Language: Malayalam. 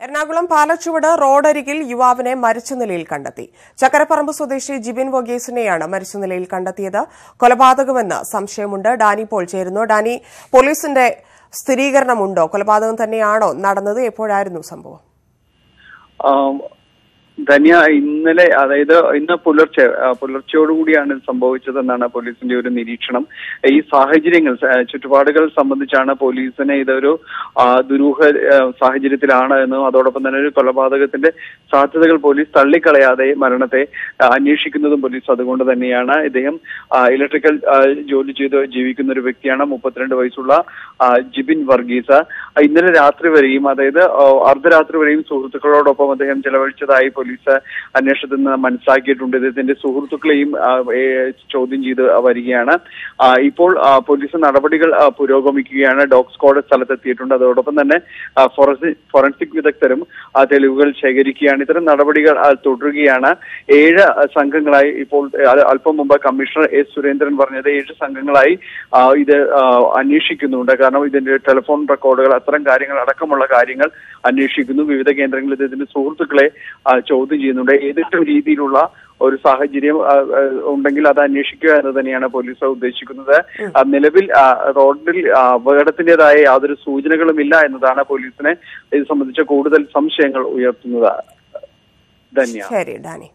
എറണാകുളം പാലച്ചുവട് റോഡരികിൽ യുവാവിനെ മരിച്ച നിലയിൽ കണ്ടെത്തി. ചക്കരപ്പറമ്പ് സ്വദേശി ജിബിൻ വർഗീസിനെയാണ് മരിച്ച നിലയിൽ കണ്ടെത്തിയത്. കൊലപാതകമെന്ന് സംശയമുണ്ട്. ഡാനി പോൾ ചേരുന്നു. ഡാനി, പോലീസിന്റെ സ്ഥിരീകരണമുണ്ടോ? കൊലപാതകം തന്നെയാണോ നടന്നത്? എപ്പോഴായിരുന്നു സംഭവം? ധന്യ, ഇന്നലെ, അതായത് ഇന്ന് പുലർച്ചയോടുകൂടിയാണ് സംഭവിച്ചതെന്നാണ് പോലീസിന്റെ ഒരു നിരീക്ഷണം. ഈ സാഹചര്യങ്ങൾ, ചുറ്റുപാടുകൾ സംബന്ധിച്ചാണ് പോലീസിനെ ഇതൊരു ദുരൂഹ സാഹചര്യത്തിലാണ് എന്നും അതോടൊപ്പം തന്നെ ഒരു കൊലപാതകത്തിന്റെ സാധ്യതകൾ പോലീസ് തള്ളിക്കളയാതെ മരണത്തെ അന്വേഷിക്കുന്നതും പോലീസ് അതുകൊണ്ട് തന്നെയാണ്. ഇദ്ദേഹം ഇലക്ട്രിക്കൽ ജോലി ചെയ്ത് ജീവിക്കുന്ന ഒരു വ്യക്തിയാണ്. 32 വയസ്സുള്ള ജിബിൻ വർഗീസ്. ഇന്നലെ രാത്രി വരെയും, അതായത് അർദ്ധരാത്രി വരെയും സുഹൃത്തുക്കളോടൊപ്പം അദ്ദേഹം ചെലവഴിച്ചതായി പോലീസ് അന്വേഷണത്തിൽ നിന്ന് മനസ്സിലാക്കിയിട്ടുണ്ട്. ഇദ്ദേഹത്തിന്റെ സുഹൃത്തുക്കളെയും ചോദ്യം ചെയ്ത് വരികയാണ്. ഇപ്പോൾ പോലീസ് നടപടികൾ പുരോഗമിക്കുകയാണ്. ഡോഗ് സ്ക്വാഡ് സ്ഥലത്തെത്തിയിട്ടുണ്ട്. അതോടൊപ്പം തന്നെ ഫോറൻസിക് വിദഗ്ധരും തെളിവുകൾ ശേഖരിക്കുകയാണ്. ഇത്തരം നടപടികൾ തുടരുകയാണ്. 7 സംഘങ്ങളായി ഇപ്പോൾ അല്പം മുമ്പ് കമ്മീഷണർ എസ് സുരേന്ദ്രൻ പറഞ്ഞത് 7 സംഘങ്ങളായി ഇത് അന്വേഷിക്കുന്നുണ്ട്. കാരണം ഇതിന്റെ ടെലിഫോൺ റെക്കോർഡുകൾ, അത്തരം കാര്യങ്ങൾ അടക്കമുള്ള കാര്യങ്ങൾ അന്വേഷിക്കുന്നു. വിവിധ കേന്ദ്രങ്ങളിൽ ഇതിന്റെ സുഹൃത്തുക്കളെ ചോദ്യം ചെയ്യുന്നുണ്ട്. ഏതെങ്കിലും രീതിയിലുള്ള ഒരു സാഹചര്യം ഉണ്ടെങ്കിൽ അത് അന്വേഷിക്കുക എന്ന് തന്നെയാണ് പോലീസ് ഉദ്ദേശിക്കുന്നത്. നിലവിൽ റോഡിൽ അപകടത്തിന്റേതായ യാതൊരു സൂചനകളും ഇല്ല എന്നതാണ് പോലീസിനെ ഇത് സംബന്ധിച്ച കൂടുതൽ സംശയങ്ങൾ ഉയർത്തുന്നത്. ധന്യ. ശരി ഡാനി.